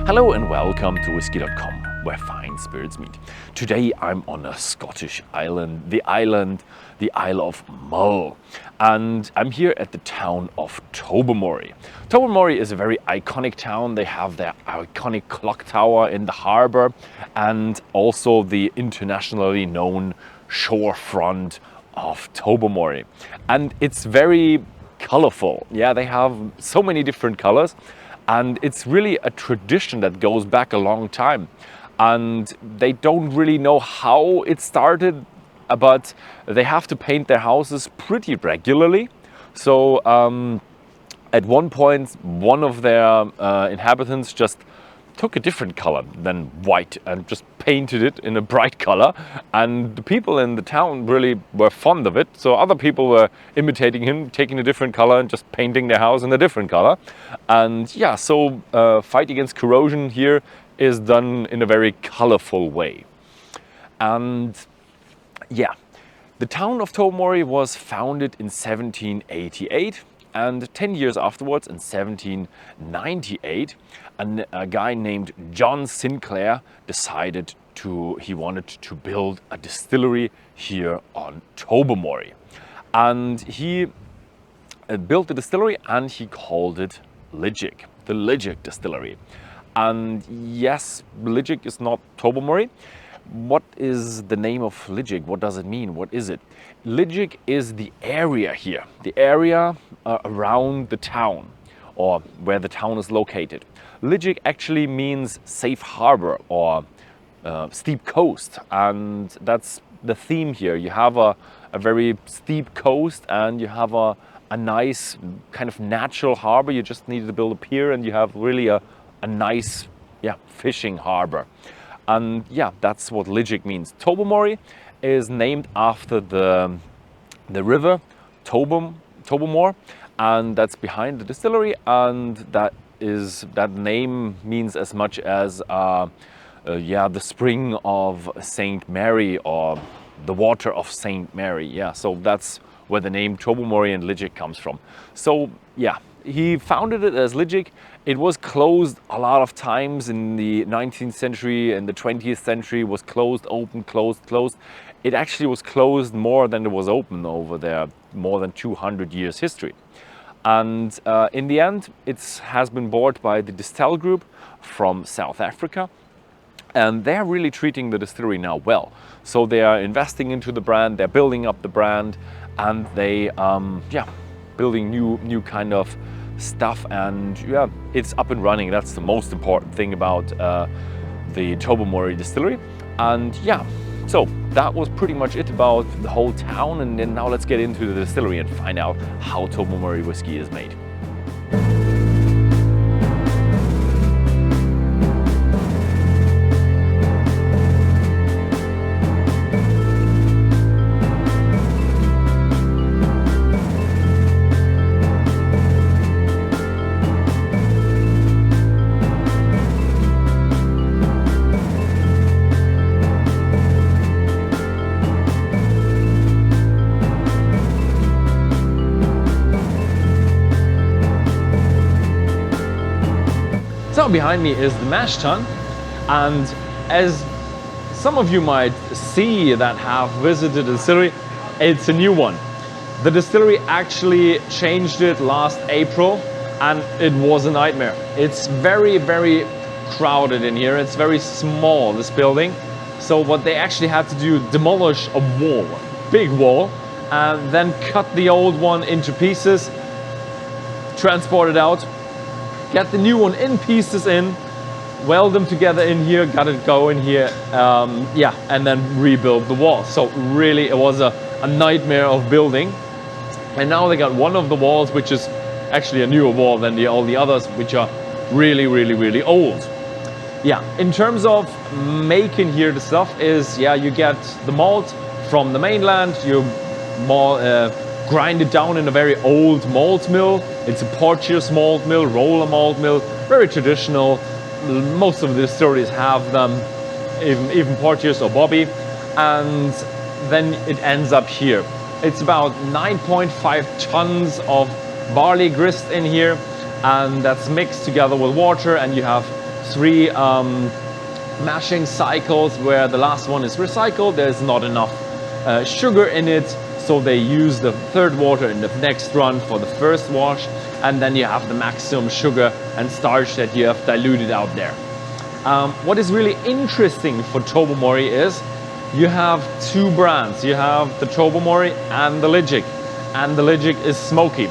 Hello and welcome to Whisky.com, where fine spirits meet. Today I'm on a Scottish island, the Isle of Mull. And I'm here at the town of Tobermory. Tobermory is a very iconic town. They have their iconic clock tower in the harbour and also the internationally known shorefront of Tobermory. And it's very colorful. Yeah, they have so many different colors. And it's really a tradition that goes back a long time. And they don't really know how it started, but they have to paint their houses pretty regularly. So at one point, one of their inhabitants just took a different color than white and just painted it in a bright color, and the people in the town really were fond of it. So other people were imitating him, taking a different color and just painting their house in a different color. And yeah, so fight against corrosion here is done in a very colorful way. And yeah, the town of Tobermory was founded in 1788. And 10 years afterwards, in 1798, a guy named John Sinclair decided he wanted to build a distillery here on Tobermory. And he built the distillery and he called it Ledaig, the Ledaig Distillery. And yes, Ledaig is not Tobermory. What is the name of Ledaig? What does it mean? What is it? Ledaig is the area here, the area around the town, or where the town is located. Ledaig actually means safe harbor or steep coast, and that's the theme here. You have a very steep coast and you have a nice kind of natural harbor. You just need to build a pier and you have really a nice fishing harbor. And yeah, that's what Ledaig means. Tobermory is named after the river Tobermore, and that's behind the distillery, and that name means as much as the spring of Saint Mary, or the water of Saint Mary. Yeah, so that's where the name Tobermory and Ledaig comes from. So yeah, he founded it as Ledaig. It was closed a lot of times in the 19th century and the 20th century. Was closed, open, closed, closed. It actually was closed more than it was open over their more than 200 years history. And in the end, it has been bought by the Distell Group from South Africa. And they're really treating the distillery now well. So they are investing into the brand, they're building up the brand, and they building new kind of stuff, and yeah, it's up and running. That's the most important thing about the Tobermory Distillery. And yeah, so that was pretty much it about the whole town. And then now let's get into the distillery and find out how Tobermory whiskey is made. So behind me is the mash tun, and as some of you might see that have visited the distillery, it's a new one. The distillery actually changed it last April, and it was a nightmare. It's very, very crowded in here. It's very small, this building. So what they actually had to do, demolish a wall, big wall, and then cut the old one into pieces, transport it out, get the new one in pieces in, weld them together in here, got it going here, and then rebuild the wall. So really it was a nightmare of building. And now they got one of the walls, which is actually a newer wall than all the others, which are really, really, really old. Yeah, in terms of making here the stuff is, you get the malt from the mainland, you grind it down in a very old malt mill. It's a Porteous malt mill, roller malt mill, very traditional. Most of the distilleries have them, even Porteous or Bobby. And then it ends up here. It's about 9.5 tons of barley grist in here, and that's mixed together with water, and you have 3 mashing cycles where the last one is recycled. There's not enough sugar in it, so they use the third water in the next run for the first wash, and then you have the maximum sugar and starch that you have diluted out there. What is really interesting for Tobermory is you have 2 brands. You have the Tobermory and the Ledaig, and the Ledaig is smoky.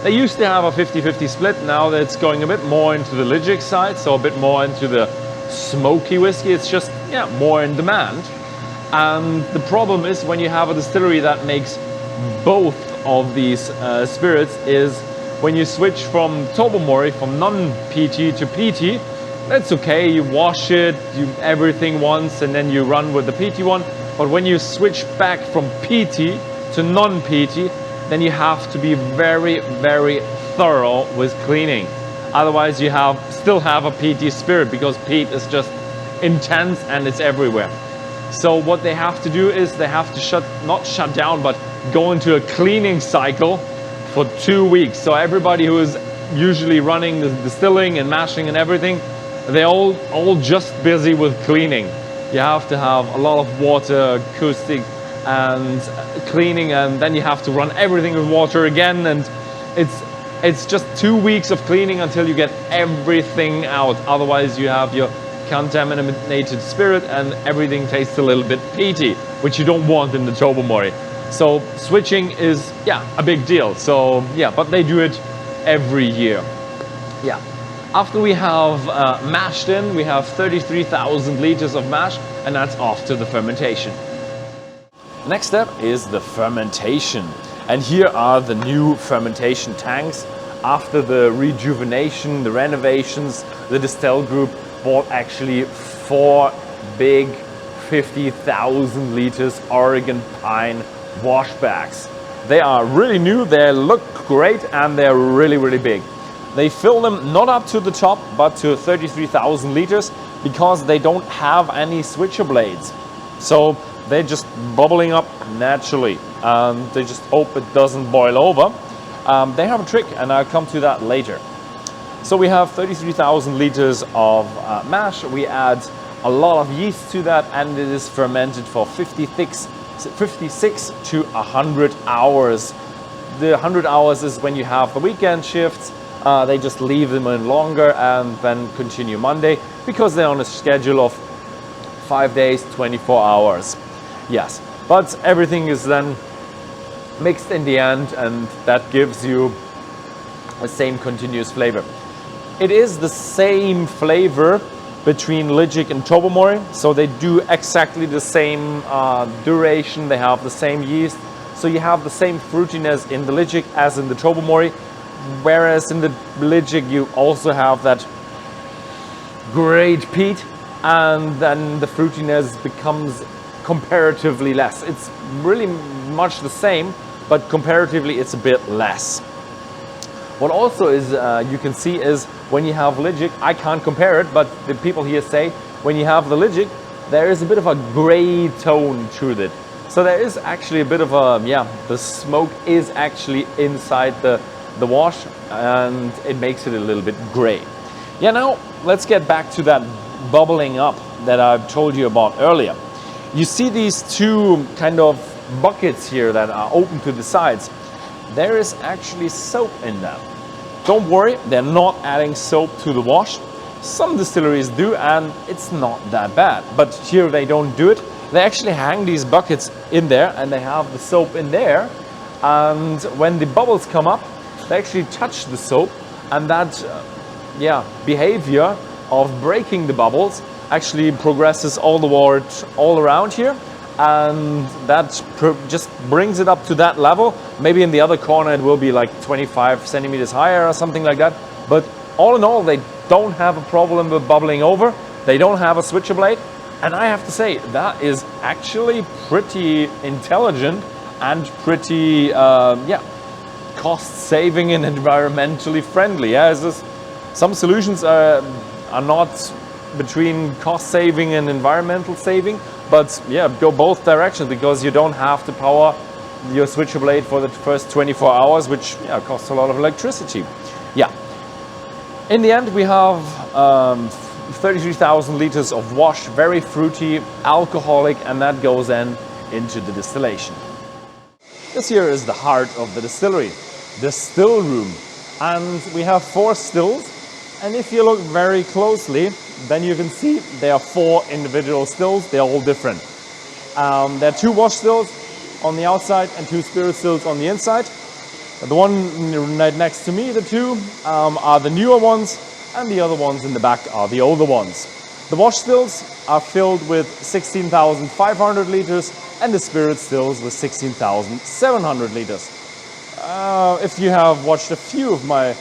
They used to have a 50-50 split. Now that's going a bit more into the Ledaig side, so a bit more into the smoky whiskey. It's just, yeah, more in demand. And the problem is when you have a distillery that makes both of these spirits is when you switch from Tobermory, from non-PT to PT, that's okay, you wash it, you everything once, and then you run with the PT one. But when you switch back from PT to non-PT, then you have to be very, very thorough with cleaning. Otherwise you still have a PT spirit, because peat is just intense and it's everywhere. So what they have to do is they have to not shut down, but go into a cleaning cycle for 2 weeks. So everybody who is usually running the distilling and mashing and everything, they're all just busy with cleaning. You have to have a lot of water, acoustic, and cleaning, and then you have to run everything with water again, and it's just 2 weeks of cleaning until you get everything out. Otherwise you have your contaminated spirit and everything tastes a little bit peaty, which you don't want in the Tobermory. So switching is, yeah, a big deal. So yeah, but they do it every year. Yeah. After we have mashed in, we have 33,000 liters of mash, and that's after the fermentation. Next step is the fermentation. And here are the new fermentation tanks. After the rejuvenation, the renovations, the Distell Group bought actually 4 big 50,000 liters Oregon pine wash bags. They are really new, they look great, and they're really, really big. They fill them not up to the top, but to 33,000 liters, because they don't have any switcher blades. So they're just bubbling up naturally. They just hope it doesn't boil over. They have a trick, and I'll come to that later. So we have 33,000 liters of mash. We add a lot of yeast to that, and it is fermented for 56 to 100 hours. The 100 hours is when you have the weekend shifts. They just leave them in longer and then continue Monday, because they're on a schedule of 5 days, 24 hours. Yes, but everything is then mixed in the end, and that gives you the same continuous flavor. It is the same flavor between Ledaig and Tobermory, so they do exactly the same duration, they have the same yeast, so you have the same fruitiness in the Ledaig as in the Tobermory, whereas in the Ledaig you also have that great peat, and then the fruitiness becomes comparatively less. It's really much the same, but comparatively it's a bit less. What also is you can see is when you have Ledaig, I can't compare it, but the people here say when you have the Ledaig, there is a bit of a gray tone to it. So there is actually a bit of a, yeah, the smoke is actually inside the wash, and it makes it a little bit gray. Yeah, now let's get back to that bubbling up that I've told you about earlier. You see these 2 kind of buckets here that are open to the sides. There is actually soap in them. Don't worry, they're not adding soap to the wash. Some distilleries do, and it's not that bad. But here they don't do it. They actually hang these buckets in there, and they have the soap in there. And when the bubbles come up, they actually touch the soap, and that behavior of breaking the bubbles actually progresses all the water all around here, and that just brings it up to that level. Maybe in the other corner it will be like 25 centimeters higher or something like that, but all in all they don't have a problem with bubbling over. They don't have a switcher blade, and I have to say that is actually pretty intelligent and pretty cost saving and environmentally friendly. Yeah, some solutions are not between cost saving and environmental saving, but yeah, go both directions, because you don't have to power your switcher blade for the first 24 hours, which costs a lot of electricity. Yeah. In the end, we have 33,000 liters of wash, very fruity, alcoholic, and that goes then into the distillation. This here is the heart of the distillery, the still room. And we have 4 stills. And if you look very closely, then you can see there are 4 individual stills. They're all different. There are 2 wash stills on the outside and 2 spirit stills on the inside. The one right next to me, the 2, are the newer ones, and the other ones in the back are the older ones. The wash stills are filled with 16,500 liters and the spirit stills with 16,700 liters. If you have watched a few of my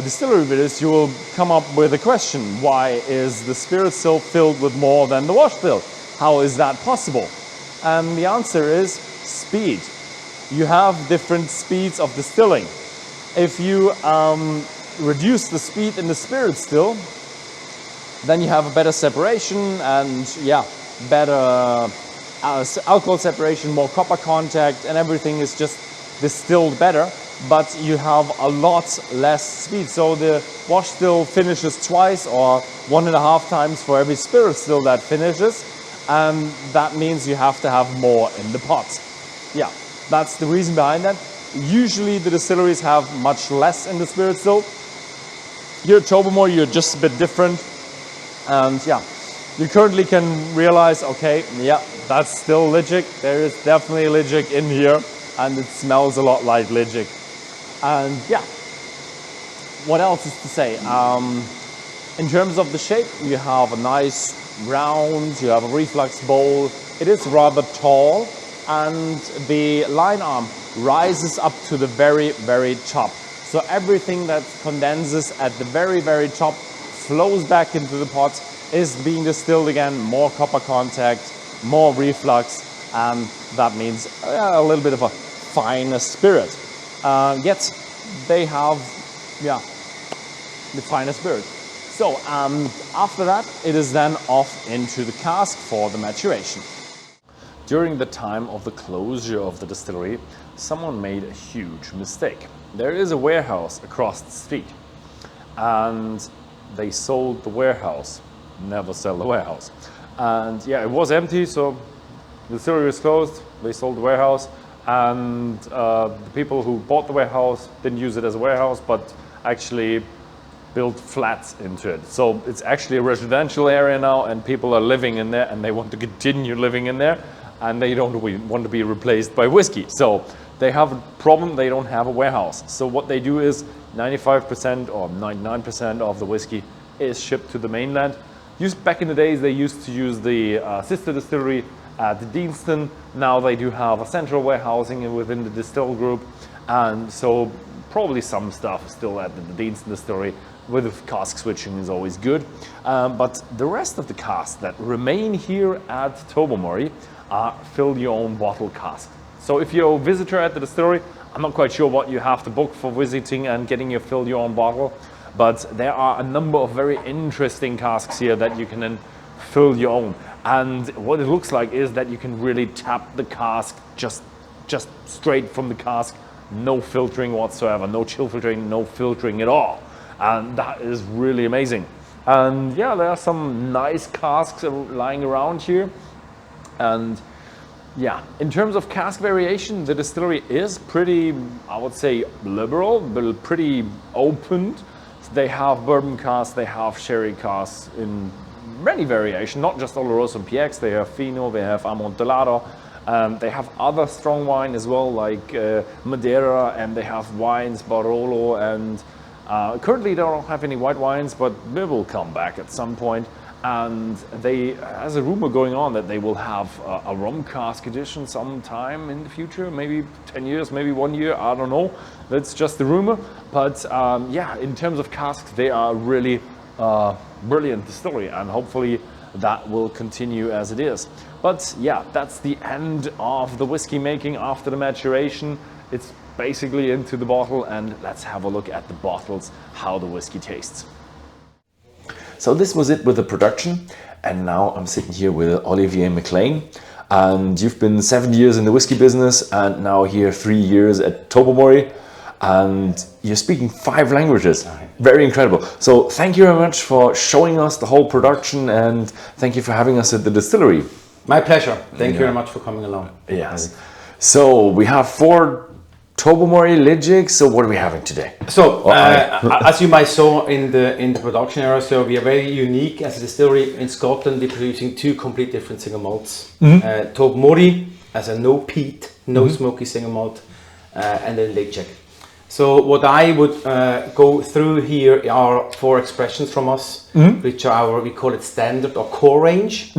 distillery videos, you will come up with a question. Why is the spirit still filled with more than the wash still? How is that possible? And the answer is speed. You have different speeds of distilling. If you reduce the speed in the spirit still, then you have a better separation and better alcohol separation, more copper contact, and everything is just distilled better, but you have a lot less speed. So the wash still finishes twice or 1.5 times for every spirit still that finishes, and that means you have to have more in the pot. Yeah, that's the reason behind that. Usually the distilleries have much less in the spirit still. Here at Tobermory, you're just a bit different, and you currently can realize, okay, that's still Ledaig. There is definitely Ledaig in here, and it smells a lot like Ledaig. And what else is to say? In terms of the shape, you have a nice round, you have a reflux bowl. It is rather tall, and the line arm rises up to the very, very top. So everything that condenses at the very, very top flows back into the pot, is being distilled again, more copper contact, more reflux, and that means a little bit of a finer spirit. Yet they have the finer spirit. So after that, it is then off into the cask for the maturation. During the time of the closure of the distillery, someone made a huge mistake. There is a warehouse across the street, and they sold the warehouse. Never sell the warehouse. And it was empty, so the distillery was closed, they sold the warehouse, and the people who bought the warehouse didn't use it as a warehouse, but actually built flats into it. So it's actually a residential area now, and people are living in there, and they want to continue living in there, and they don't want to be replaced by whiskey. So they have a problem, they don't have a warehouse. So what they do is 95% or 99% of the whiskey is shipped to the mainland. Back in the days, they used to use the sister distillery at Deanston. Now they do have a central warehousing within the distill group, and so probably some stuff is still at the Deanston distillery, with cask switching is always good. But the rest of the casks that remain here at Tobermory are fill your own bottle casks. So if you're a visitor at the distillery, I'm not quite sure what you have to book for visiting and getting your fill your own bottle, but there are a number of very interesting casks here that you can then fill your own. And what it looks like is that you can really tap the cask just straight from the cask, no filtering whatsoever, no chill filtering, no filtering at all. And that is really amazing. And there are some nice casks lying around here. And in terms of cask variation, the distillery is pretty, I would say, liberal, but pretty open. They have bourbon casks, they have sherry casks in many variations, not just Oloroso and PX. They have Fino, they have Amontillado. They have other strong wine as well, like Madeira, and they have wines, Barolo, and currently they don't have any white wines, but they will come back at some point. And there's a rumor going on that they will have a rum cask edition sometime in the future, maybe 10 years, maybe 1 year, I don't know. That's just a rumor. But in terms of casks, they are really brilliant distillery, and hopefully that will continue as it is. But that's the end of the whiskey making after the maturation. It's basically into the bottle, and let's have a look at the bottles, how the whiskey tastes. So this was it with the production, and now I'm sitting here with Olivier McLean, and you've been 7 years in the whiskey business and now here 3 years at Tobermory. and you're speaking 5 languages. Very incredible. So thank you very much for showing us the whole production, and thank you for having us at the distillery. My pleasure. Thank you very much for coming along. Yes. So we have 4 Tobermory Ledaig. So what are we having today? So as you might saw in the production area, so we are very unique as a distillery in Scotland. We're producing 2 complete different single malts. Tobermory as a no peat, no smoky single malt, and then Ledaig. So what I would go through here are 4 expressions from us, which are we call it standard or core range,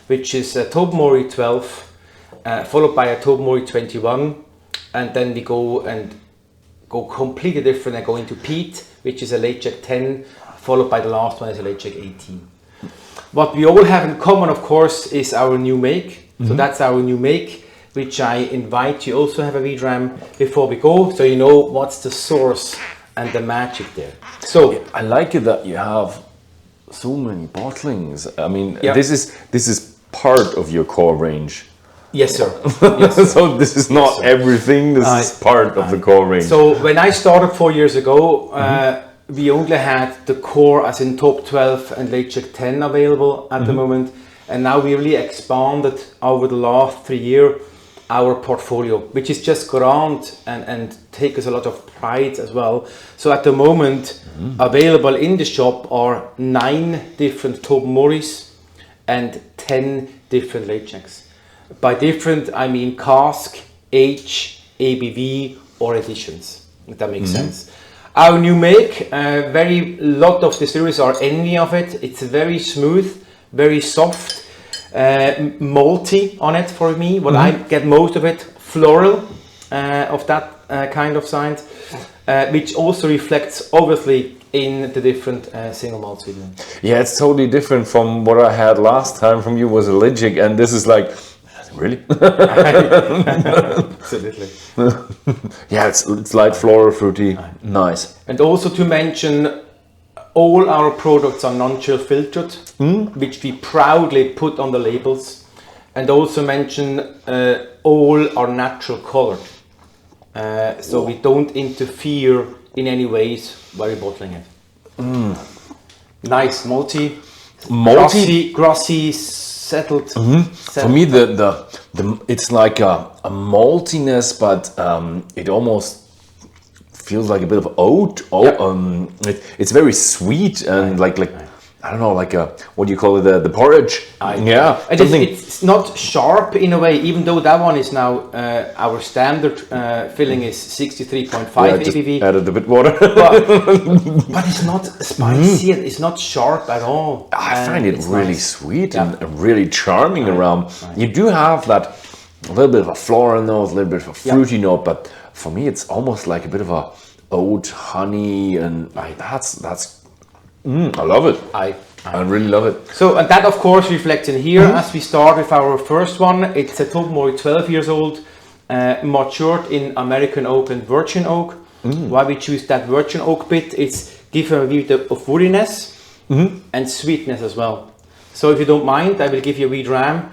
which is a Tobermory 12, followed by a Tobermory 21, and then we go completely different and go into peat, which is a Ledaig 10, followed by the last one is a Ledaig 18. What we all have in common, of course, is our new make. So that's our new make, which I invite you also have a wee dram before we go, so you know what's the source and the magic there. So I like it that you have so many bottlings. I mean, this is part of your core range. Yes, sir. Yes, sir. So this is not everything. This is part of the core range. So when I started 4 years ago, we only had the core, as in top 12 and Ledaig 10 available at the moment, and now we really expanded over the last 3 years our portfolio, which is just grand and take us a lot of pride as well. So at the moment, available in the shop are 9 different Tobermorys and 10 different Ledaigs. By different, I mean cask, age, ABV, or additions, if that makes sense. Our new make, very lot of distilleries are envy of it. It's very smooth, very soft, malty on it for me. What I get most of it, floral, of that kind of sign, which also reflects obviously in the different single malts we do. Yeah, it's totally different from what I had last time from you was a Ledaig, and this is like, really? Absolutely. Yeah, it's light, floral, fruity, nice. And also to mention, all our products are non-chill filtered, which we proudly put on the labels, and also mention all are natural colored, so we don't interfere in any ways while we're bottling it. Nice, malty, grassy, settled. For me, the it's like a maltiness, but it almost feels like a bit of oat. It's very sweet and like I don't know, like a, what do you call it, the porridge? Yeah, it's not sharp in a way, even though that one is now our standard filling is 63.5 ABV. Added a bit water, but it's not spicy. It's not sharp at all. I find it really sweet and really charming around. You do have that a little bit of a floral note, a little bit of a fruity note, but for me it's almost like a bit of a oat, honey, and that's I love it. I really love it. So, and that of course reflects in here as we start with our first one. It's a Tobermory 12 years old, matured in American oak and virgin oak. Why we choose that virgin oak bit, it's given a bit of woodiness and sweetness as well. So if you don't mind, I will give you a wee dram.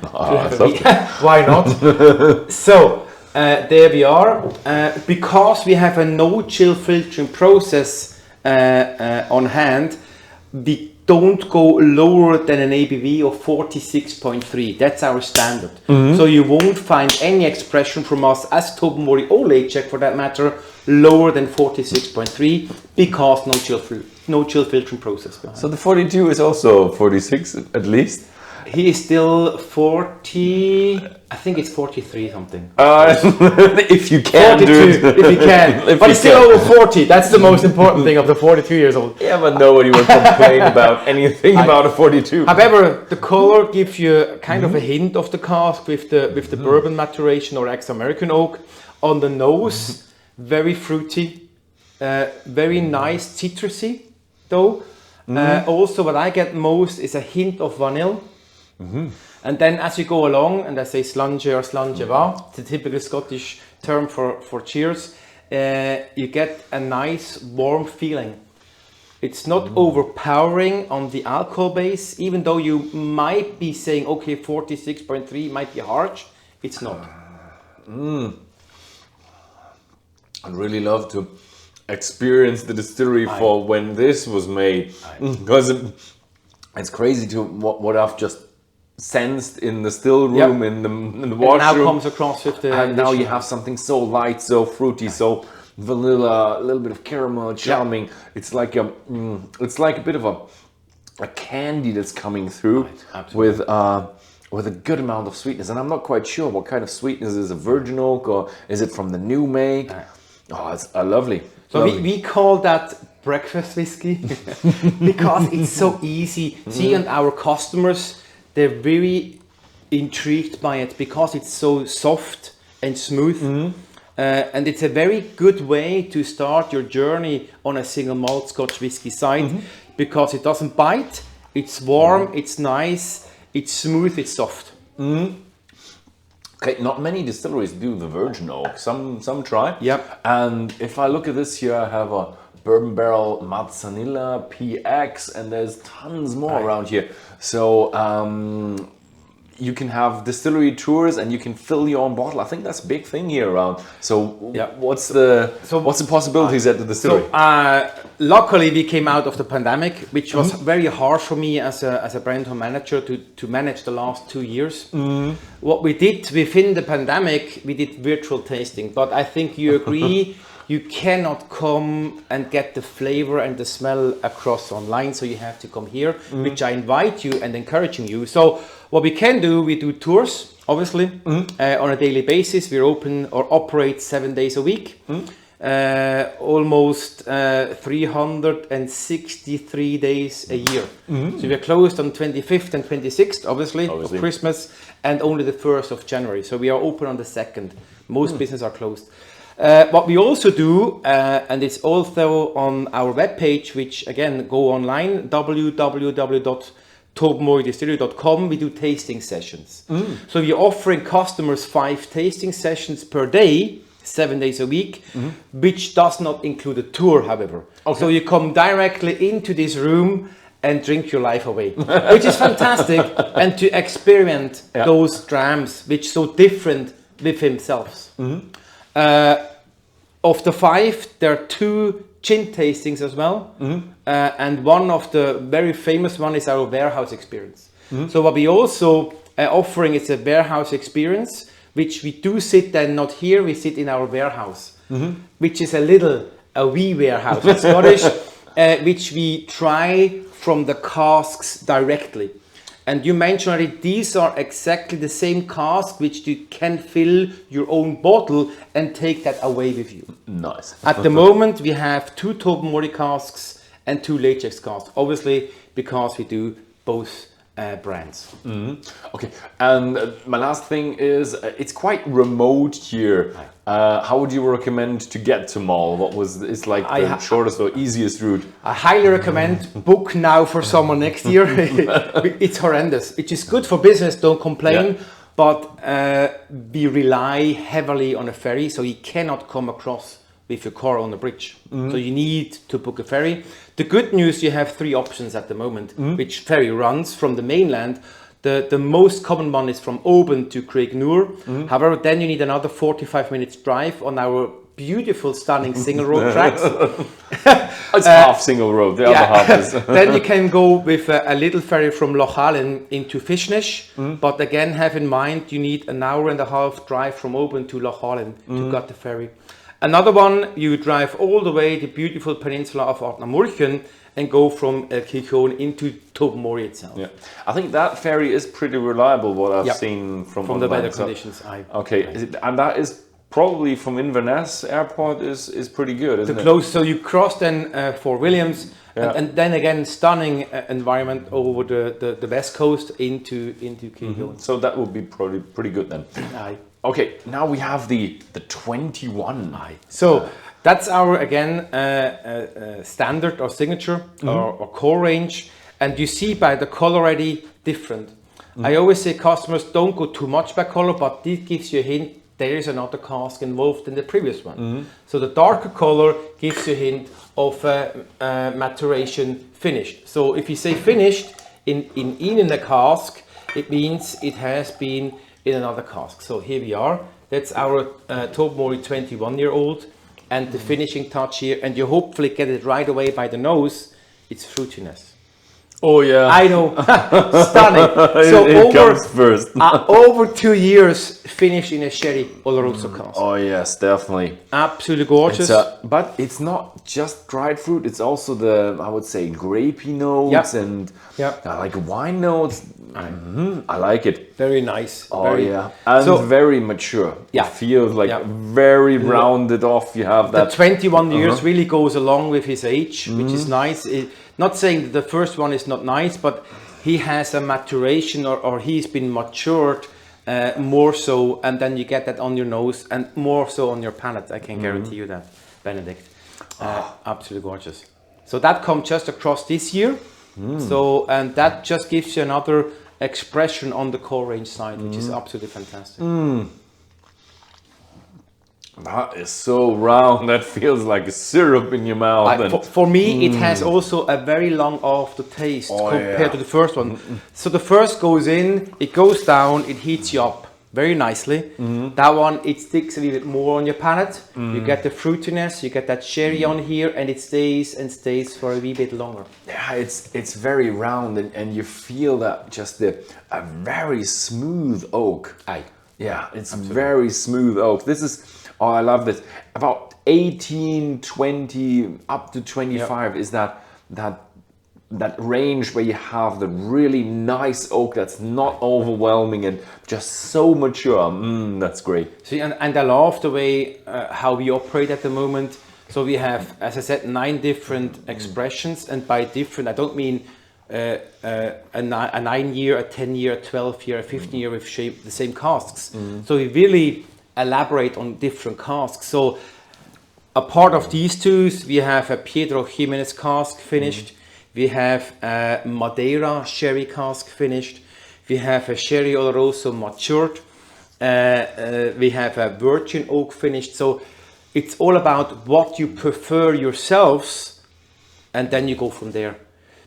Why not? So there we are. Because we have a no chill filtering process on hand, we don't go lower than an ABV of 46.3. That's our standard. So you won't find any expression from us as Tobermory or Ledaig for that matter lower than 46.3 because no chill filtering process behind. So the 42 is also 46 at least? He is still 40, I think it's 43 something. If you can 42, do it. if you can. But it's still over 40, that's the most important thing of the 42 years old. Yeah, but nobody will complain about anything about a 42. However, the color gives you kind of a hint of the cask with the bourbon maturation or ex-American oak. On the nose, very fruity, very nice citrusy though. Also what I get most is a hint of vanilla. And then as you go along, and I say slunge or slunge va, the typical Scottish term for cheers, you get a nice warm feeling. It's not overpowering on the alcohol base, even though you might be saying, okay, 46.3 might be harsh, it's not. I'd really love to experience the distillery for when this was made, because it's crazy to what I've just sensed in the still room, in the washroom. Now comes across with the and now you have something so light, so fruity, so vanilla, a little bit of caramel, charming. It's like a bit of a candy that's coming through with a good amount of sweetness. And I'm not quite sure what kind of sweetness is a virgin oak or is it from the new make. Oh, it's lovely. So we call that breakfast whiskey because it's so easy. See, and our customers, they're very intrigued by it because it's so soft and smooth. And it's a very good way to start your journey on a single malt Scotch whiskey side because it doesn't bite, it's warm, it's nice, it's smooth, it's soft. Okay, not many distilleries do the virgin oak. Some try. Yep. And if I look at this here, I have a bourbon barrel Mazzanilla PX, and there's tons more around here. So you can have distillery tours, and you can fill your own bottle. I think that's a big thing here around. So what's the possibilities at the distillery? So luckily we came out of the pandemic, which was very hard for me as a brand home manager to manage the last 2 years. What we did within the pandemic, we did virtual tasting, but I think you agree you cannot come and get the flavor and the smell across online, so you have to come here, which I invite you and encouraging you. So what we can do, we do tours, obviously, on a daily basis. We're open or operate 7 days a week, almost 363 days a year. So we're closed on 25th and 26th, obviously, of Christmas, and only the 1st of January. So we are open on the 2nd. Most businesses are closed. What we also do, and it's also on our webpage, which again, go online, www.tobermorydistillery.com, we do tasting sessions. So we're offering customers 5 tasting sessions per day, 7 days a week, which does not include a tour, however. So you come directly into this room and drink your life away, which is fantastic, and to experience those drams, which are so different with themselves. Of the 5, there are 2 gin tastings as well, and one of the very famous one is our warehouse experience. So what we also offering is a warehouse experience, which we do sit then not here, we sit in our warehouse, which is a wee warehouse, in Scottish, which we try from the casks directly. And you mentioned already, these are exactly the same cask which you can fill your own bottle and take that away with you. Nice. At the moment, we have 2 Tobermory casks and 2 Ledaig casks, obviously because we do both brands. Okay, and my last thing is, it's quite remote here. How would you recommend to get to Mull? It's like the shortest or easiest route? I highly recommend book now for summer next year. It's horrendous. It is good for business, don't complain, but we rely heavily on a ferry, so you cannot come across with your car on the bridge. So you need to book a ferry. The good news, you have 3 options at the moment, which ferry runs from the mainland. The most common one is from Oban to Craignure. However, then you need another 45 minutes drive on our beautiful, stunning single road tracks. It's half single road, the other half is... Then you can go with a little ferry from Lochhallen into Fishnish, but again, have in mind, you need an hour and a half drive from Oban to Lochhallen to get the ferry. Another one, you drive all the way the beautiful peninsula of Ardnamurchan and go from Kilcoen into Tobermory itself. Yeah, I think that ferry is pretty reliable, what I've seen from the weather conditions. And that is probably from Inverness Airport is pretty good, isn't it? So you cross then Fort Williams, and then again stunning environment over the west coast into Kilcoen. So that would be probably pretty good then. Okay, now we have the 21. So that's our, again, standard or signature or core range. And you see by the color already different. I always say customers don't go too much by color, but this gives you a hint there is another cask involved in the previous one. So the darker color gives you a hint of maturation finished. So if you say finished in a cask, it means it has been in another cask. So here we are. That's our Tobermory 21-year-old. and the finishing touch here, and you hopefully get it right away by the nose, it's fruitiness. Oh yeah. I know, stunning. So it comes first. Over 2 years finished in a sherry Oloroso cask. Oh yes, definitely. Absolutely gorgeous. But it's not just dried fruit. It's also the, I would say, grapey notes and like wine notes. I like it. Very nice. Oh yeah, and very mature. Yeah, it feels like very rounded off. You have that. The 21 years really goes along with his age, which is nice. Not saying that the first one is not nice, but he has a maturation or he's been matured more so, and then you get that on your nose and more so on your palate. I can guarantee you that, Benedict. Absolutely gorgeous. So that comes just across this year. So, and that just gives you another expression on the core range side, which is absolutely fantastic. That is so round. That feels like a syrup in your mouth. For me, it has also a very long aftertaste compared to the first one. So the first goes in, it goes down, it heats you up very nicely. That one, it sticks a little bit more on your palate. You get the fruitiness, you get that sherry on here, and it stays and stays for a wee bit longer. Yeah, it's very round, and you feel that just a very smooth oak. Yeah, it's very smooth oak. This is, I love this. About 18, 20, up to 25 is that range where you have the really nice oak that's not overwhelming and just so mature. That's great. See, and I love the way how we operate at the moment. So we have, as I said, 9 different expressions, and by different, I don't mean a 9-year, a 10-year, a 12-year, a 15-year with the same casks. So we really elaborate on different casks. So a part of these two, we have a Pedro Jimenez cask finished. We have a Madeira sherry cask finished. We have a sherry Oloroso matured. We have a virgin oak finished. So it's all about what you prefer yourselves, and then you go from there.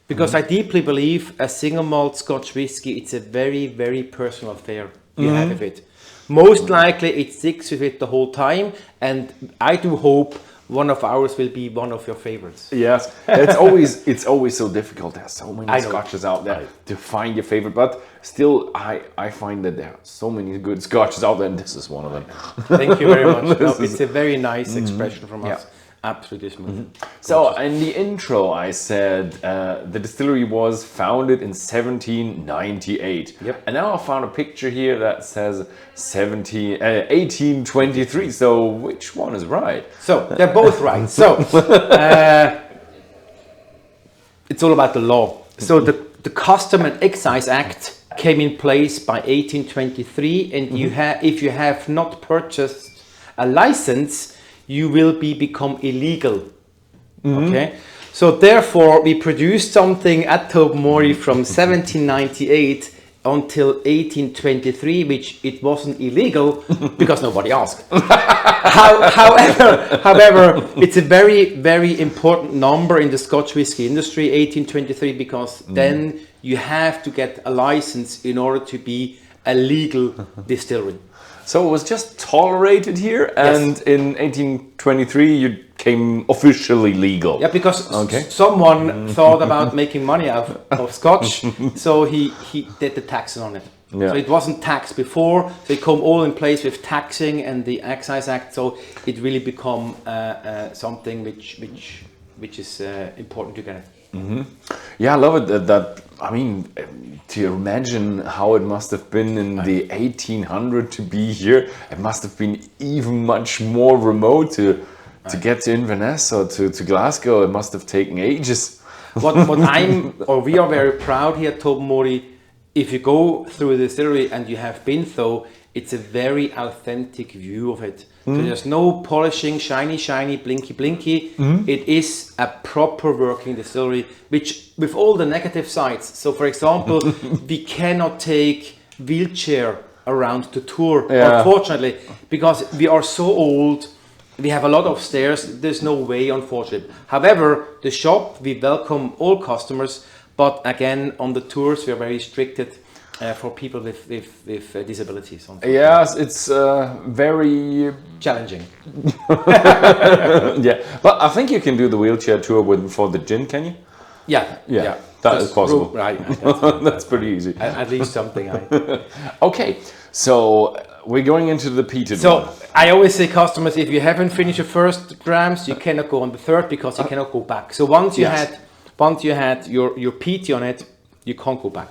Because I deeply believe a single malt Scotch whiskey, it's a very, very personal affair you have with it. Most likely it sticks with it the whole time, and I do hope one of ours will be one of your favorites. Yes, it's always so difficult. There's so many scotches out there to find your favorite, but still I find that there are so many good scotches out there, and this is one of them. Thank you very much. It's a very nice expression from us. Absolutely smooth. So in the intro I said the distillery was founded in 1798. And now I found a picture here that says 1823. So which one is right? So they're both right. So it's all about the law. So the Custom and Excise Act came in place by 1823, and if you have not purchased a license, you will become illegal. Okay, so therefore we produced something at Tobermory from 1798 until 1823, which it wasn't illegal because nobody asked. However, it's a very, very important number in the Scotch whisky industry, 1823, because then you have to get a license in order to be a legal distillery. So it was just tolerated here, and in 1823 you came officially legal. Yeah, because someone thought about making money out of Scotch, so he did the taxing on it. So it wasn't taxed before. They come all in place with taxing and the Excise Act. So it really become something which is important to get it. Yeah, I love it. I mean, to imagine how it must have been in the 1800 to be here, it must have been even much more remote to get to Inverness or to Glasgow. It must have taken ages. What we are very proud here at Tobermory. If you go through the distillery and you have been though, it's a very authentic view of it. So there's no polishing, shiny, blinky. It is a proper working distillery, which with all the negative sides. So for example, we cannot take wheelchair around the tour, unfortunately, because we are so old. We have a lot of stairs. There's no way, unfortunately. However, the shop, we welcome all customers, but again, on the tours, we are very restricted for people with disabilities. Yes, it's very challenging. yeah, but I think you can do the wheelchair tour for the gin, can you? Yeah. That is possible. Right. That's pretty easy. At least something. Okay, so we're going into the peated So one. I always say customers, if you haven't finished your first grams, you cannot go on the third because you cannot go back. So once you had your peat on it, you can't go back.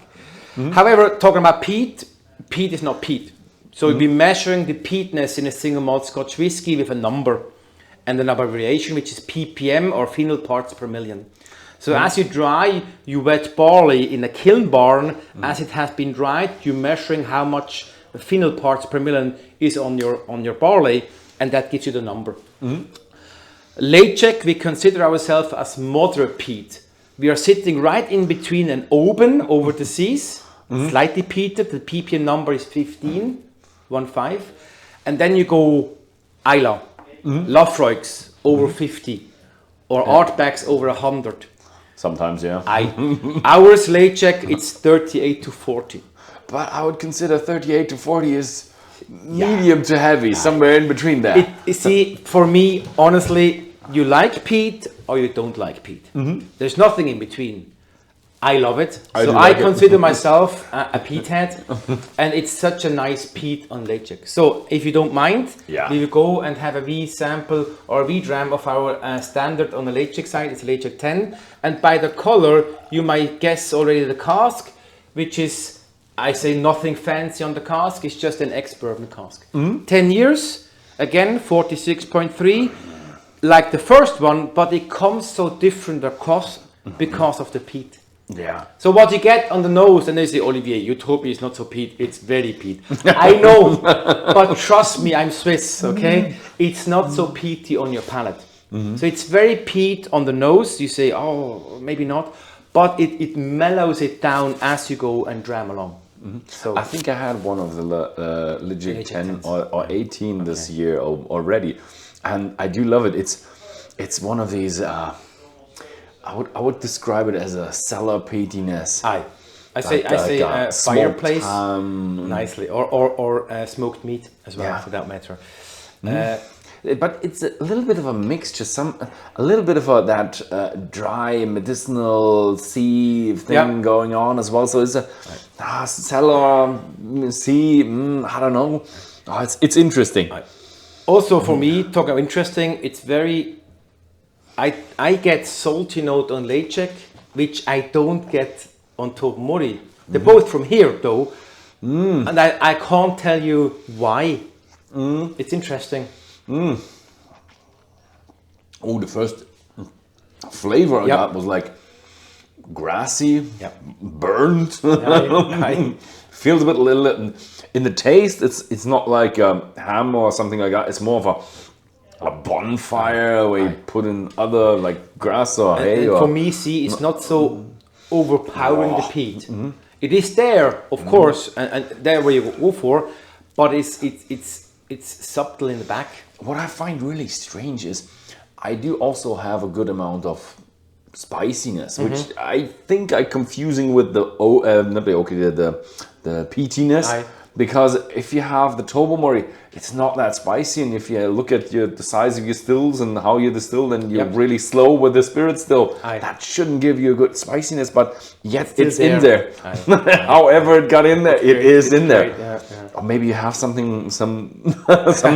However, talking about peat is not peat. So we'll be measuring the peatness in a single malt Scotch whiskey with a number and a number variation, which is ppm or phenol parts per million. So as you dry, you wet barley in a kiln barn, as it has been dried, you're measuring how much phenol parts per million is on your barley, and that gives you the number. Ledaig, we consider ourselves as moderate peat. We are sitting right in between an open over the seas, slightly peated. The ppm number is 15, and then you go Islay, Lafroigs over 50, or Artbacks over 100. Sometimes, yeah. Ours Ledaig, it's 38 to 40. But I would consider 38 to 40 is medium to heavy, somewhere in between there. See, for me, honestly, you like peat or you don't like peat. There's nothing in between. I love it. I consider myself a peat head, and it's such a nice peat on Ledaig. So if you don't mind, we will go and have a wee sample or a wee dram of our standard on the Ledaig side. It's Ledaig 10. And by the color, you might guess already the cask, which is, I say nothing fancy on the cask. It's just an ex-bourbon cask. 10 years, again, 46.3. Like the first one, but it comes so different across because of the peat. Yeah. So what you get on the nose, and they say, Olivier, Utopia is not so peat, it's very peat. I know, but trust me, I'm Swiss, okay? It's not so peaty on your palate. So it's very peat on the nose. You say, oh, maybe not, but it mellows it down as you go and dram along. So I think I had one of the Ledaig 10 or 18 this year already. And I do love it. It's one of these. I would describe it as a cellar peatiness. I say fireplace nicely, or smoked meat as well, for that matter. But it's a little bit of a mixture. A little bit of that dry medicinal sea thing going on as well. So it's a cellar sea. I don't know. It's interesting. Also, for me, talking about interesting, it's very. I get salty note on Ledaig, which I don't get on Tobermory. They're both from here, though, and I can't tell you why. It's interesting. Oh, the first flavor I got was like grassy, burnt. Feels a bit little. In the taste, it's not like ham or something like that. It's more of a bonfire where you put in other like grass or hay. For me, see, it's not so overpowering the peat. It is there, of course, and there where you go for, but it's subtle in the back. What I find really strange is I do also have a good amount of spiciness, which I think I'm confusing with the peatiness. Because if you have the Tobermory, it's not that spicy, and if you look at the size of your stills and how you distill, then you're really slow with the spirit still. That shouldn't give you a good spiciness, but yet it's in there. However it got in there, it is in there. Or maybe you have some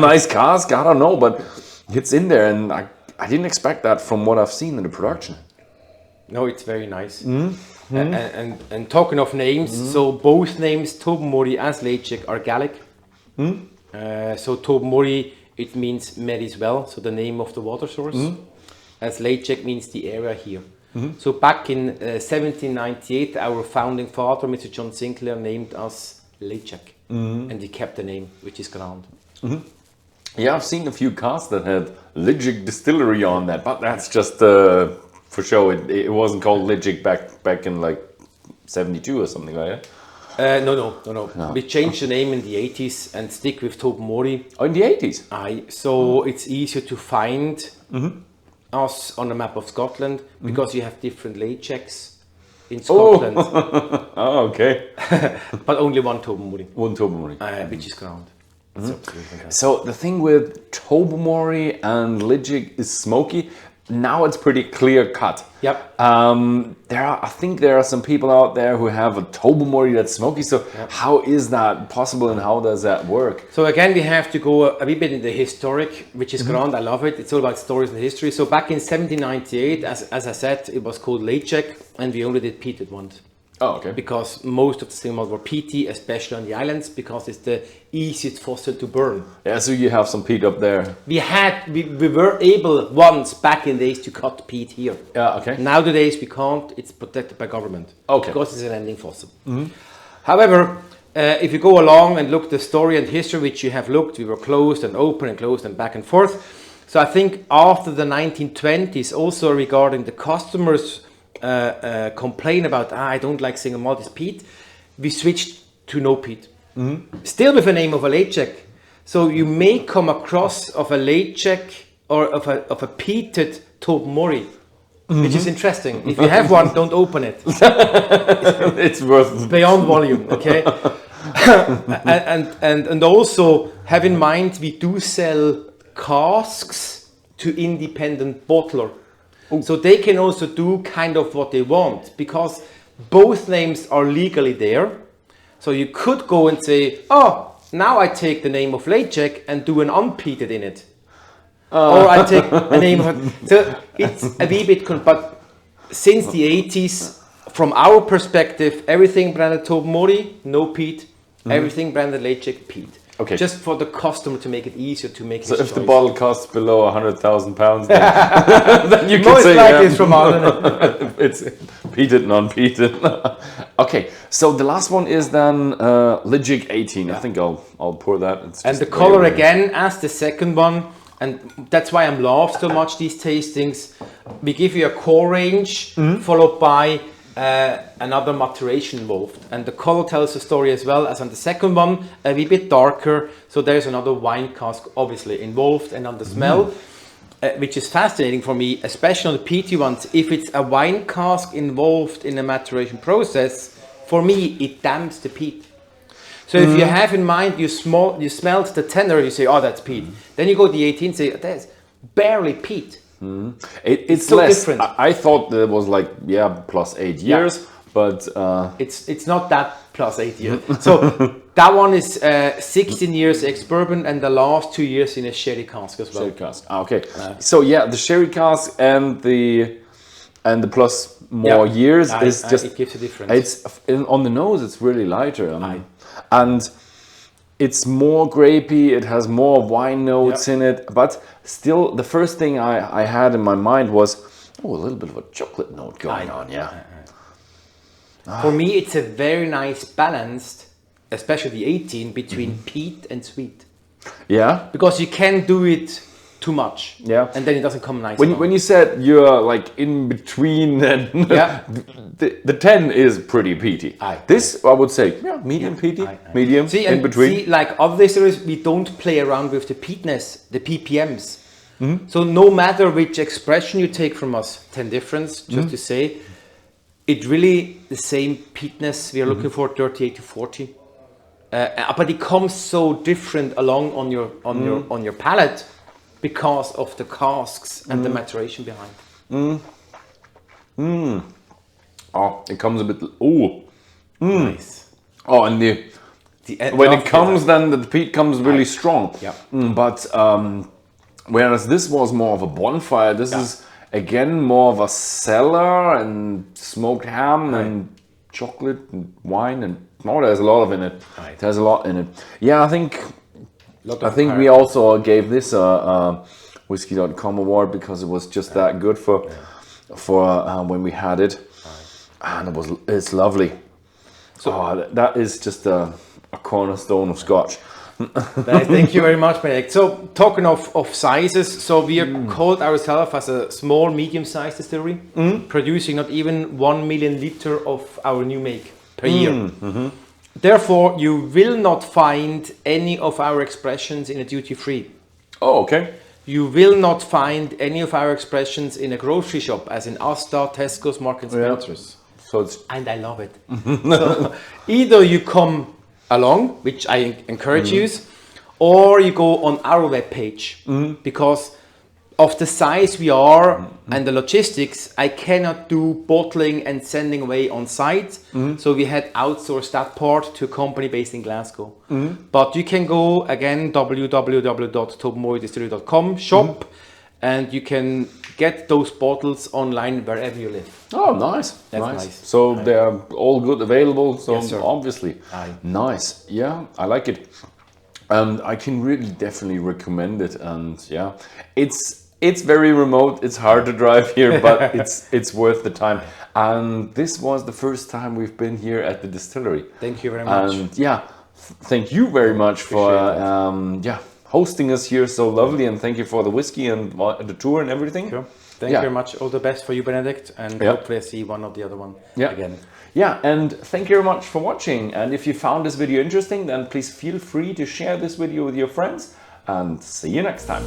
nice cask, I don't know, but it's in there, and I didn't expect that from what I've seen in the production. No, it's very nice. And talking of names, so both names, Tobermory as Ledaig, are Gaelic. So Tobermory, it means Mary's Well, so the name of the water source. As Ledaig means the area here. So back in 1798, our founding father, Mr. John Sinclair, named us Ledaig. And he kept the name, which is grand. Yeah, I've seen a few casks that had Ledaig Distillery on that, but that's just for show. It wasn't called Ledaig back in like 72 or something like that. No. We changed the name in the 80s and stick with Tobermory. Oh, in the 80s? So it's easier to find us on the map of Scotland because you have different Ledaigs. in Scotland. Oh, okay. But only one Tobermory, One Tobermory. which is ground. It's absolutely fantastic. So the thing with Tobermory and Ledaig is smoky. Now it's pretty clear cut. Yep. I think there are some people out there who have a Tobermory that's smoky. So how is that possible and how does that work? So again, we have to go a wee bit in the historic, which is grand. I love it. It's all about stories and history. So back in 1798, as I said, it was called Ledaig, and we only did peated ones. Oh, okay. Because most of the single malt were peaty, especially on the islands, because it's the easiest fossil to burn. Yeah, so you have some peat up there. We were able once back in the days to cut peat here. Yeah, okay. Nowadays we can't. It's protected by government. Okay. Because it's an ending fossil. However, if you go along and look the story and history which you have looked, we were closed and open and closed and back and forth. So I think after the 1920s, also regarding the customers complain about, I don't like single malt, it's peat, we switched to no peat. Still with the name of a Ledaig. So you may come across of a Ledaig or of a peated Tobermory, which is interesting. If you have one, don't open it. It's worth Beyond volume, okay? and also have in mind we do sell casks to independent bottler. So they can also do kind of what they want, because both names are legally there. So you could go and say, oh, now I take the name of Ledaig and do an unpeated in it. Or I take a name of... So it's a wee bit... But since the 80s, from our perspective, everything branded Tobermory, no peat. Everything branded Ledaig, peat. Okay. Just for the customer to make it easier to make his So if choice. the bottle costs below £100,000, then you can Most say likely it's from Ireland. it's peated, non-peated. Okay, so the last one is then Ledaig 18. I think I'll pour that. It's And just the color way- again as the second one, and that's why I'm love so much these tastings. We give you a core range followed by another maturation involved, and the color tells the story as well as on the second one, a wee bit darker. So there's another wine cask obviously involved, and on the smell, which is fascinating for me, especially on the peaty ones. If it's a wine cask involved in a maturation process, for me it damps the peat. So if you have in mind, you smelled the tenor, you say, oh, that's peat. Then you go to the 18, say, there's barely peat. It's so less. different. I thought that it was like plus 8 years, but It's not that plus 8 years. So that one is 16 years ex-bourbon, and the last 2 years in a sherry cask as well. sherry cask. Okay, so yeah, the sherry cask and the plus more years is just it gives a difference. It's on the nose. It's really lighter, and it's more grapey. It has more wine notes in it, but still, the first thing I had in my mind was a little bit of a chocolate note going on. For me, it's a very nice balanced, especially the 18, between peat and sweet. Yeah, Because you can do it too much. Yeah. And then it doesn't come nice. when you said you're like in between, and the 10 is pretty peaty. This I would say, medium peaty, medium in between. See, like other distilleries, we don't play around with the peatness, the ppms. So no matter which expression you take from us, 10 difference, just to say, it really the same peatness we are looking for, 38 to 40. But it comes so different along on your palate because of the casks and the maturation behind. Oh, it comes a bit. Nice. Oh, and when it comes, then the peat comes really strong. Yeah. But whereas this was more of a bonfire, this is again more of a cellar and smoked ham and chocolate and wine and there's a lot of in it. There's a lot in it. Yeah, I think we also gave this a Whisky.com award because it was just that good for when we had it, and it's lovely. So that is just a cornerstone of Scotch. Thank you very much, Ledaig. So talking of sizes, so we are called ourselves as a small, medium-sized distillery, producing not even 1 million liter of our new make per year. Therefore, you will not find any of our expressions in a duty-free. Oh, okay. You will not find any of our expressions in a grocery shop, as in Asda, Tesco's, Marks and Spencer's. So it's and I love it. So either you come along, which I encourage you, or you go on our webpage, because of the size we are and the logistics, I cannot do bottling and sending away on site. So we had outsourced that part to a company based in Glasgow. But you can go again, www.tobermorydistillery.com shop, and you can get those bottles online wherever you live. Oh, nice. That's nice. nice. So they are all good available. So Yes, sir. obviously, Aye. nice. Yeah, I like it. And I can really definitely recommend it. And yeah, it's very remote. It's hard to drive here, but it's worth the time. And this was the first time we've been here at the distillery. Thank you very much. And yeah, thank you very much for hosting us here so lovely. And thank you for the whiskey and the tour and everything. Sure. Thank you very much. All the best for you, Benedict, and hopefully I see one or the other one again. Yeah, and thank you very much for watching. And if you found this video interesting, then please feel free to share this video with your friends, and see you next time.